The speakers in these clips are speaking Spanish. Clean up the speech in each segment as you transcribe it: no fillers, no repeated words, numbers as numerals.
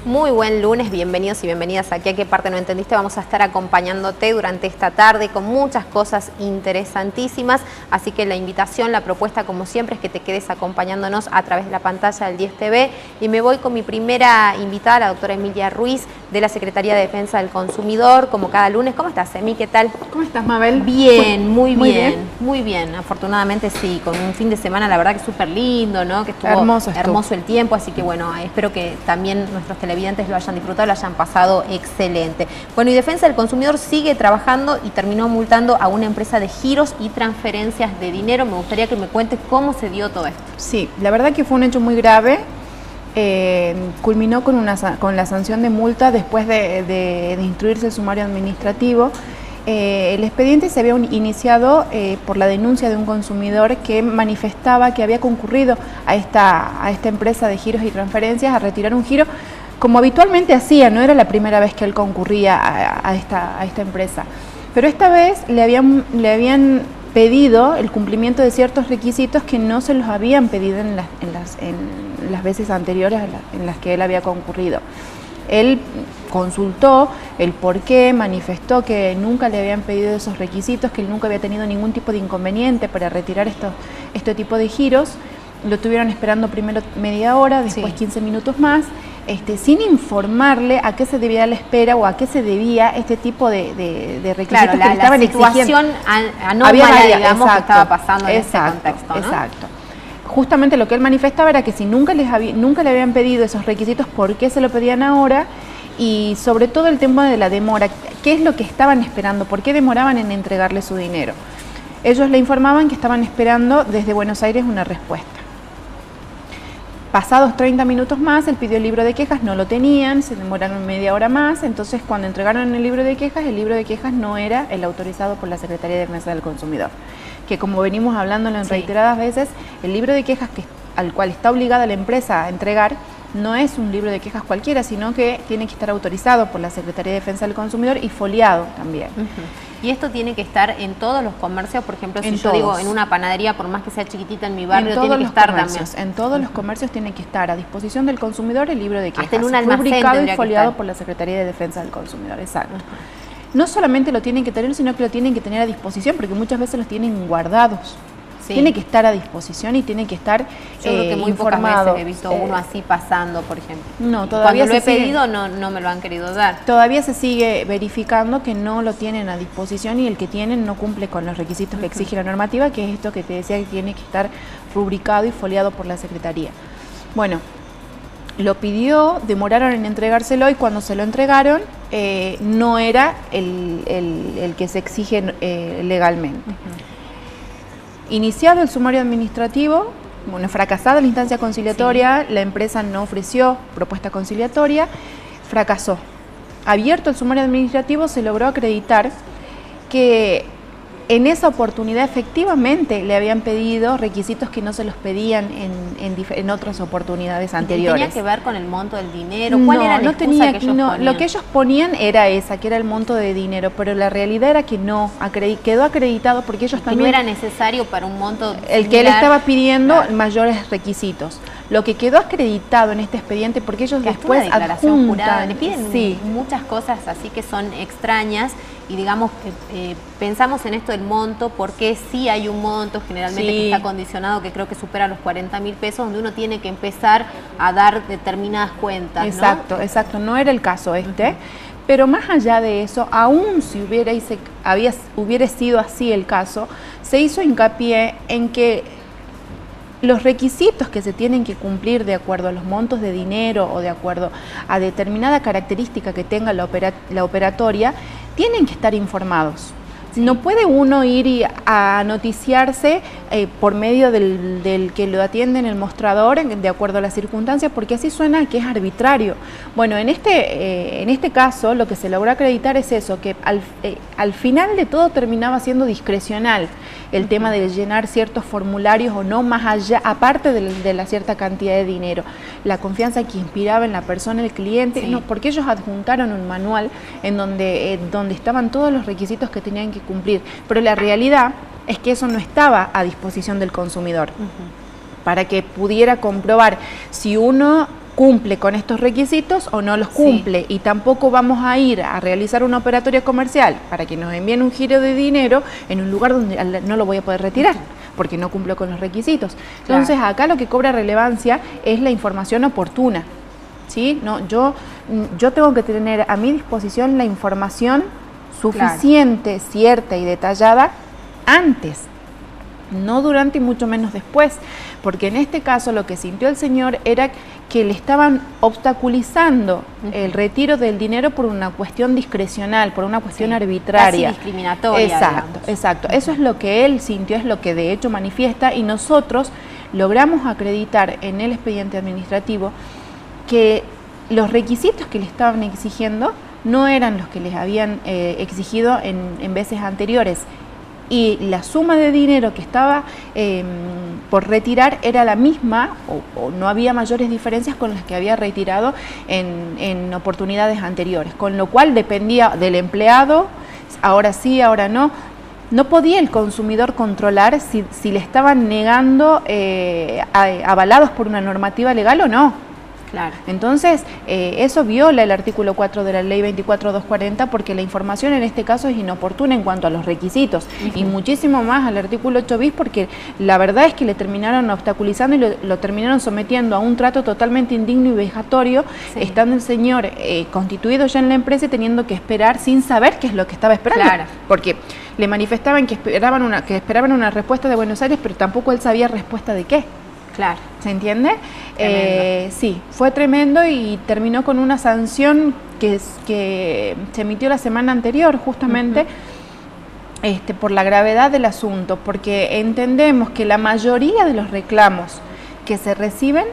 Muy buen lunes, bienvenidos y bienvenidas aquí a ¿Qué parte no entendiste? Vamos a estar acompañándote durante esta tarde con muchas cosas interesantísimas, así que la invitación, la propuesta como siempre es que te quedes acompañándonos a través de la pantalla del 10 TV y me voy con mi primera invitada, la doctora Emilia Ruiz de la Secretaría de Defensa del Consumidor, como cada lunes. ¿Cómo estás, Emi? ¿Qué tal? ¿Cómo estás, Mabel? Bien, muy bien, afortunadamente sí, con un fin de semana la verdad que súper lindo, ¿no? Que estuvo hermoso el tiempo, así que bueno, espero que también nuestros televidentes lo hayan disfrutado, lo hayan pasado excelente. Bueno, y Defensa del Consumidor sigue trabajando y terminó multando a una empresa de giros y transferencias de dinero. Me gustaría que me cuentes cómo se dio todo esto. Sí, la verdad que fue un hecho muy grave. Culminó con la sanción de multa después de instruirse el sumario administrativo. El expediente se había iniciado por la denuncia de un consumidor que manifestaba que había concurrido a esta empresa de giros y transferencias a retirar un giro, como habitualmente hacía. No era la primera vez que él concurría a esta empresa, pero esta vez le habían pedido el cumplimiento de ciertos requisitos que no se los habían pedido en las veces anteriores en las que él había concurrido. Él consultó el porqué, manifestó que nunca le habían pedido esos requisitos, que él nunca había tenido ningún tipo de inconveniente para retirar este tipo de giros. Lo tuvieron esperando primero media hora, después 15 minutos más, sin informarle a qué se debía la espera o a qué se debía este tipo de requisitos. Claro, que le estaban exigiendo. La situación anómala, digamos, que estaba pasando en ese contexto, ¿no? Exacto. Justamente lo que él manifestaba era que si nunca le habían pedido esos requisitos, ¿por qué se lo pedían ahora? Y sobre todo el tema de la demora, ¿qué es lo que estaban esperando? ¿Por qué demoraban en entregarle su dinero? Ellos le informaban que estaban esperando desde Buenos Aires una respuesta. Pasados 30 minutos más, él pidió el libro de quejas, no lo tenían, se demoraron media hora más. Entonces, cuando entregaron el libro de quejas no era el autorizado por la Secretaría de Defensa del Consumidor. Que como venimos hablando en reiteradas veces, el libro de quejas al cual está obligada la empresa a entregar no es un libro de quejas cualquiera, sino que tiene que estar autorizado por la Secretaría de Defensa del Consumidor y foliado también. Y esto tiene que estar en todos los comercios, por ejemplo, si yo digo en una panadería, por más que sea chiquitita en mi barrio, tiene que estar también. En todos los comercios tiene que estar a disposición del consumidor el libro de quejas. Hasta en un almacén rubricado y foliado por la Secretaría de Defensa del Consumidor, exacto. No solamente lo tienen que tener, sino que lo tienen que tener a disposición, porque muchas veces los tienen guardados. Sí. Tiene que estar a disposición y tiene que estar Yo creo que muy informado. Pocas veces he visto uno así pasando, por ejemplo. No, todavía cuando lo he pedido no me lo han querido dar. Todavía se sigue verificando que no lo tienen a disposición y el que tienen no cumple con los requisitos que exige la normativa, que es esto que te decía, que tiene que estar rubricado y foliado por la Secretaría. Bueno, lo pidió, demoraron en entregárselo y cuando se lo entregaron no era el que se exige legalmente. Iniciado el sumario administrativo, bueno, fracasada la instancia conciliatoria, la empresa no ofreció propuesta conciliatoria, fracasó. Abierto el sumario administrativo, se logró acreditar que en esa oportunidad efectivamente le habían pedido requisitos que no se los pedían en otras oportunidades anteriores. ¿Tenía que ver con el monto del dinero? ¿Cuál era la excusa que ellos ponían? Lo que ellos ponían era que era el monto de dinero, pero la realidad era que no, quedó acreditado porque ellos también... no era necesario para un monto similar. El que él estaba pidiendo mayores requisitos. Lo que quedó acreditado en este expediente, porque ellos después adjuntan... jurada, le piden muchas cosas así que son extrañas y digamos, pensamos en esto del monto, porque sí hay un monto generalmente que está condicionado, que creo que supera los 40.000 pesos, donde uno tiene que empezar a dar determinadas cuentas, Exacto, ¿no? Exacto, no era el caso pero más allá de eso, aún si hubiera sido así el caso, se hizo hincapié en que los requisitos que se tienen que cumplir de acuerdo a los montos de dinero o de acuerdo a determinada característica que tenga la operatoria, tienen que estar informados. No puede uno ir a noticiarse por medio del que lo atiende en el mostrador de acuerdo a las circunstancias, porque así suena que es arbitrario. Bueno, en este caso lo que se logró acreditar es eso, que al final de todo terminaba siendo discrecional el tema de llenar ciertos formularios o no, más allá, aparte de la cierta cantidad de dinero. La confianza que inspiraba en la persona, el cliente, no, porque ellos adjuntaron un manual en donde estaban todos los requisitos que tenían que cumplir, pero la realidad es que eso no estaba a disposición del consumidor. Para que pudiera comprobar si uno cumple con estos requisitos o no los cumple, y tampoco vamos a ir a realizar una operatoria comercial para que nos envíen un giro de dinero en un lugar donde no lo voy a poder retirar porque no cumplo con los requisitos. Entonces acá lo que cobra relevancia es la información oportuna, ¿sí? No, yo tengo que tener a mi disposición la información suficiente, cierta y detallada antes, no durante y mucho menos después, porque en este caso lo que sintió el señor era que le estaban obstaculizando el retiro del dinero por una cuestión discrecional, por una cuestión arbitraria. Casi discriminatoria. Exacto, digamos. exacto. Eso es lo que él sintió, es lo que de hecho manifiesta, y nosotros logramos acreditar en el expediente administrativo que los requisitos que le estaban exigiendo no eran los que les habían exigido en veces anteriores, y la suma de dinero que estaba por retirar era la misma o no había mayores diferencias con las que había retirado en oportunidades anteriores, con lo cual dependía del empleado, ahora sí, ahora no. No podía el consumidor controlar si le estaban negando avalados por una normativa legal o no. Claro. Entonces, eso viola el artículo 4 de la ley 24.240, porque la información en este caso es inoportuna en cuanto a los requisitos, y muchísimo más al artículo 8 bis, porque la verdad es que le terminaron obstaculizando y lo terminaron sometiendo a un trato totalmente indigno y vejatorio, estando el señor constituido ya en la empresa y teniendo que esperar sin saber qué es lo que estaba esperando. Claro. Porque le manifestaban que esperaban una respuesta de Buenos Aires, pero tampoco él sabía respuesta de qué. Claro. ¿Se entiende? Sí, fue tremendo y terminó con una sanción que se emitió la semana anterior, justamente por la gravedad del asunto, porque entendemos que la mayoría de los reclamos que se reciben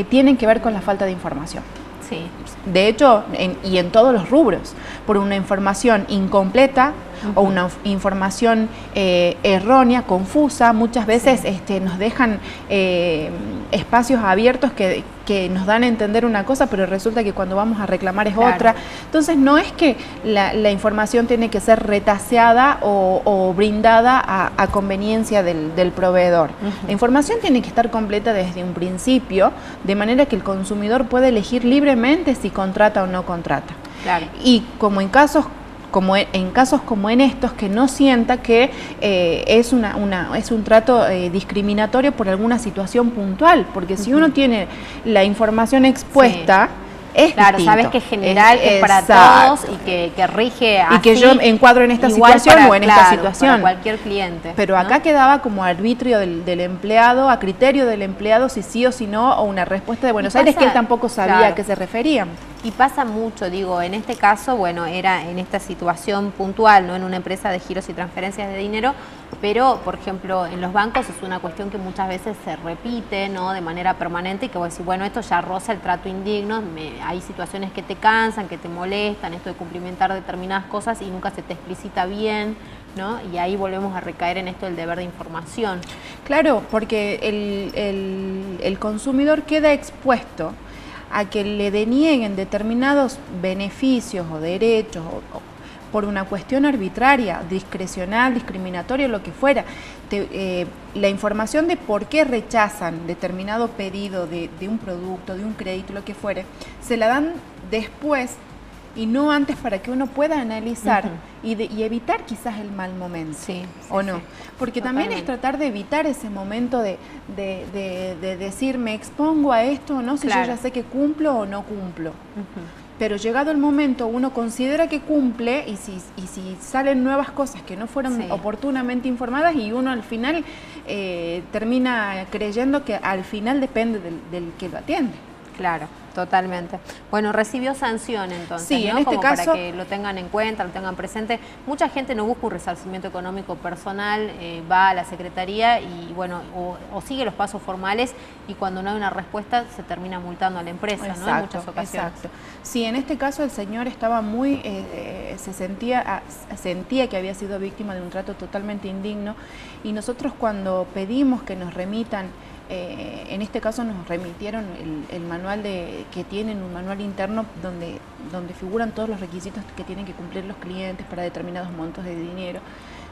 tienen que ver con la falta de información. Sí. De hecho, en todos los rubros, por una información incompleta o una información errónea, confusa. Muchas veces nos dejan espacios abiertos que nos dan a entender una cosa, pero resulta que cuando vamos a reclamar es otra. Entonces no es que la información tiene que ser retaseada o brindada a conveniencia del proveedor. La información tiene que estar completa desde un principio, de manera que el consumidor pueda elegir libremente si contrata o no contrata. Claro. Y como en casos como en estos, que no sienta que es un trato discriminatorio por alguna situación puntual, porque si uno tiene la información expuesta, es claro, distinto. sabes que es general, que es para Exacto. todos y que rige así. Y que yo encuadro en esta situación o en esta situación. Para cualquier cliente. Pero acá quedaba como arbitrio del empleado, a criterio del empleado, si sí o si no, o una respuesta de Buenos Aires que él tampoco sabía a qué se referían. Y pasa mucho, digo, en este caso, bueno, era en esta situación puntual, no en una empresa de giros y transferencias de dinero, pero, por ejemplo, en los bancos es una cuestión que muchas veces se repite, ¿no?, de manera permanente, y que vos decís, bueno, esto ya roza el trato indigno, hay situaciones que te cansan, que te molestan, esto de cumplimentar determinadas cosas y nunca se te explicita bien, ¿no? Y ahí volvemos a recaer en esto del deber de información. Claro, porque el consumidor queda expuesto a que le denieguen determinados beneficios o derechos por una cuestión arbitraria, discrecional, discriminatoria, lo que fuera. La información de por qué rechazan determinado pedido de un producto, de un crédito, lo que fuere, se la dan después y no antes, para que uno pueda analizar y evitar quizás el mal momento, ¿o no? Porque también es tratar de evitar ese momento de decir, me expongo a esto o no, si yo ya sé que cumplo o no cumplo. Pero llegado el momento, uno considera que cumple y si salen nuevas cosas que no fueron oportunamente informadas, y uno al final termina creyendo que al final depende del que lo atiende. Claro, totalmente. Bueno, recibió sanción entonces, sí, ¿no? En este como caso, para que lo tengan en cuenta, lo tengan presente. Mucha gente no busca un resarcimiento económico personal, va a la Secretaría y bueno, o sigue los pasos formales, y cuando no hay una respuesta se termina multando a la empresa, ¿no? En muchas ocasiones. Exacto. Sí, en este caso el señor estaba muy, sentía que había sido víctima de un trato totalmente indigno, y nosotros cuando pedimos que nos remitan, en este caso nos remitieron el manual que tienen, un manual interno donde figuran todos los requisitos que tienen que cumplir los clientes para determinados montos de dinero.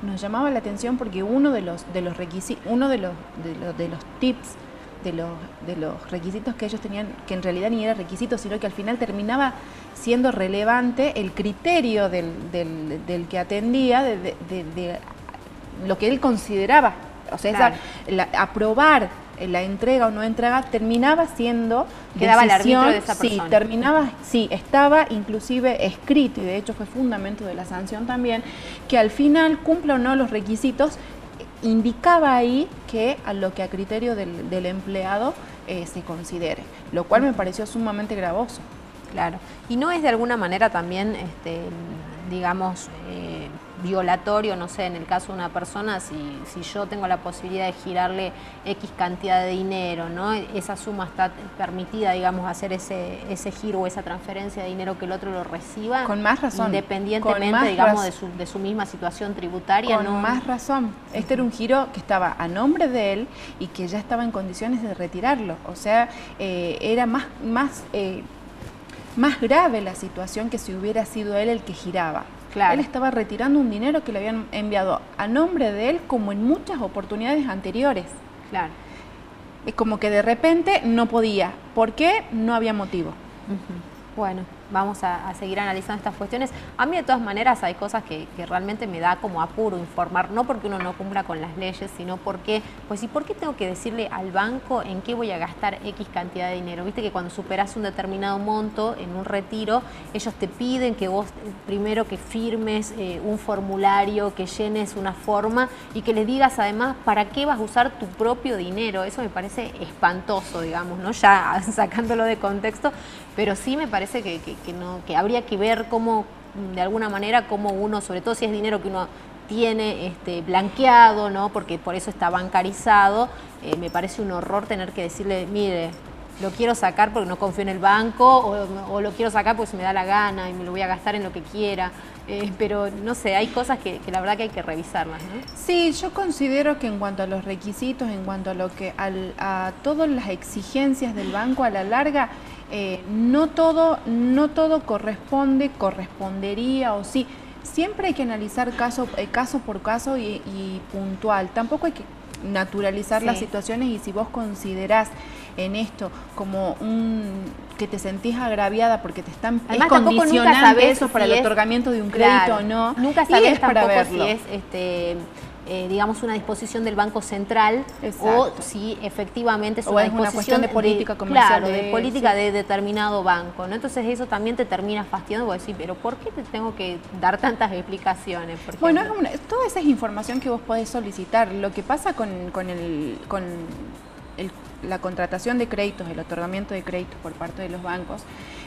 Nos llamaba la atención porque uno de los requisitos, uno de los tips de los requisitos que ellos tenían, que en realidad ni era requisito, sino que al final terminaba siendo relevante el criterio del que atendía, de lo que él consideraba. O sea, claro, aprobar la entrega o no entrega terminaba siendo quedaba al decisión, arbitrio de esa persona. Estaba inclusive escrito, y de hecho fue fundamento de la sanción también, que al final cumpla o no los requisitos, indicaba ahí que a lo que a criterio del empleado se considere, lo cual me pareció sumamente gravoso. Claro, y no es de alguna manera también, digamos, violatorio, no sé, en el caso de una persona, si yo tengo la posibilidad de girarle X cantidad de dinero, ¿no? Esa suma está permitida, digamos, hacer ese giro o esa transferencia de dinero que el otro lo reciba. Con más razón. Independientemente, digamos, de su misma situación tributaria. Con más razón. Este era un giro que estaba a nombre de él y que ya estaba en condiciones de retirarlo. O sea, era más grave la situación que si hubiera sido él el que giraba. Claro. Él estaba retirando un dinero que le habían enviado a nombre de él, como en muchas oportunidades anteriores. Claro. Es como que de repente no podía. ¿Por qué? No había motivo. Bueno, vamos a seguir analizando estas cuestiones. A mí de todas maneras hay cosas que realmente me da como apuro informar, no porque uno no cumpla con las leyes, sino porque, pues, ¿y por qué tengo que decirle al banco en qué voy a gastar X cantidad de dinero? Viste que cuando superas un determinado monto en un retiro, ellos te piden que vos primero que firmes un formulario, que llenes una forma y que les digas además para qué vas a usar tu propio dinero. Eso me parece espantoso, digamos, ¿no? Ya sacándolo de contexto, pero sí me parece que habría que ver cómo, de alguna manera, cómo uno, sobre todo si es dinero que uno tiene blanqueado, ¿no? Porque por eso está bancarizado, me parece un horror tener que decirle, mire, lo quiero sacar porque no confío en el banco, o lo quiero sacar porque se me da la gana y me lo voy a gastar en lo que quiera. Pero no sé, hay cosas que la verdad que hay que revisarlas, ¿no? Sí, yo considero que en cuanto a los requisitos, en cuanto a lo que a todas las exigencias del banco a la larga, no todo correspondería o sí. Siempre hay que analizar caso por caso y puntual. Tampoco hay que naturalizar las situaciones, y si vos considerás en esto como que te sentís agraviada porque te están condicionando eso para el otorgamiento de un crédito o no. Nunca sabés tampoco si es digamos, una disposición del Banco Central. Exacto. O si efectivamente es una cuestión de política comercial. Claro, de política de determinado banco, ¿no? Entonces eso también te termina fastidiando, porque decís, pero ¿por qué te tengo que dar tantas explicaciones? Bueno, toda esa es información que vos podés solicitar. Lo que pasa con la contratación de créditos, el otorgamiento de créditos por parte de los bancos,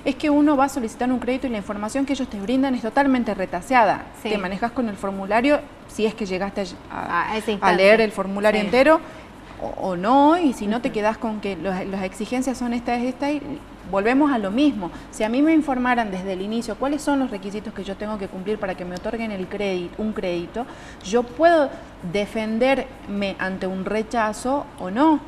es que uno va a solicitar un crédito y la información que ellos te brindan es totalmente retaseada. Sí. Te manejas con el formulario, si es que llegaste a leer el formulario entero o no, y si no te quedás con que las exigencias son estas y volvemos a lo mismo. Si a mí me informaran desde el inicio cuáles son los requisitos que yo tengo que cumplir para que me otorguen un crédito, yo puedo defenderme ante un rechazo o no.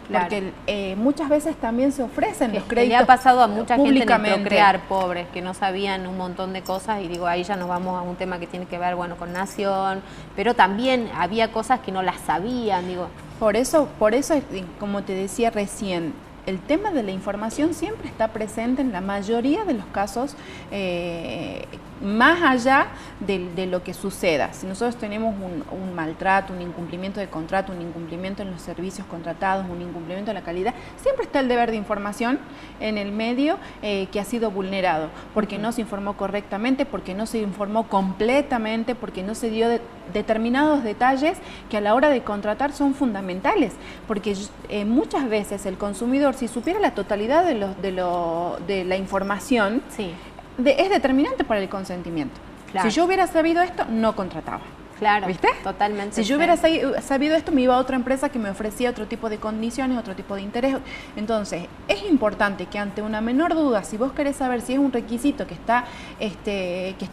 Claro. Porque muchas veces también se ofrecen los créditos. Le ha pasado a mucha gente en el Procrear, pobres, que no sabían un montón de cosas, y digo, ahí ya nos vamos a un tema que tiene que ver, bueno, con Nación, pero también había cosas que no las sabían, digo. Por eso, como te decía recién, el tema de la información siempre está presente en la mayoría de los casos, más allá de lo que suceda. Si nosotros tenemos un maltrato, un incumplimiento de contrato, un incumplimiento en los servicios contratados, un incumplimiento de la calidad, siempre está el deber de información en el medio que ha sido vulnerado, porque no se informó correctamente, porque no se informó completamente, porque no se dio determinados detalles que a la hora de contratar son fundamentales, porque muchas veces el consumidor, si supiera la totalidad de la información, sí, es determinante para el consentimiento. Claro. Si yo hubiera sabido esto, no contrataba. Claro, ¿viste? Totalmente. Si yo hubiera sabido esto, me iba a otra empresa que me ofrecía otro tipo de condiciones, otro tipo de interés. Entonces, es importante que ante una menor duda, si vos querés saber si es un requisito que está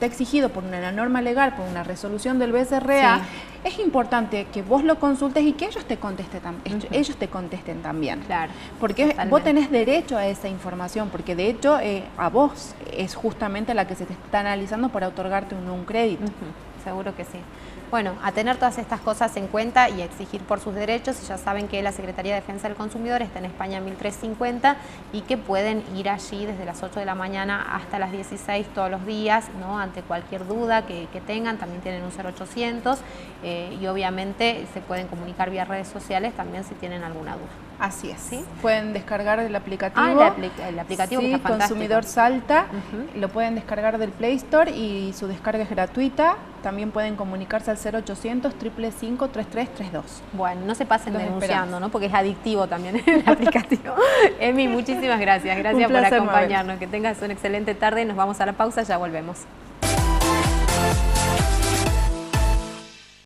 exigido por una norma legal, por una resolución del BCRA, sí, es importante que vos lo consultes y que ellos te contesten también. Claro. Porque totalmente. Vos tenés derecho a esa información, porque de hecho a vos es justamente la que se te está analizando para otorgarte un crédito. Seguro que sí. Bueno, a tener todas estas cosas en cuenta y exigir por sus derechos. Y ya saben que la Secretaría de Defensa del Consumidor está en España 1350 y que pueden ir allí desde las 8 de la mañana hasta las 16 todos los días, ¿no? Ante cualquier duda que tengan. También tienen un 0800 y obviamente se pueden comunicar vía redes sociales también si tienen alguna duda. Así es. ¿Sí? Pueden descargar el aplicativo. El aplicativo sí, que está fantástico. Consumidor Salta. Lo pueden descargar del Play Store y su descarga es gratuita. También pueden comunicarse al 0800 555 3332. Bueno, no se pasen denunciando, ¿no? Porque es adictivo también el aplicativo. Emi, muchísimas gracias. Gracias por acompañarnos. Que tengas una excelente tarde. Nos vamos a la pausa, ya volvemos.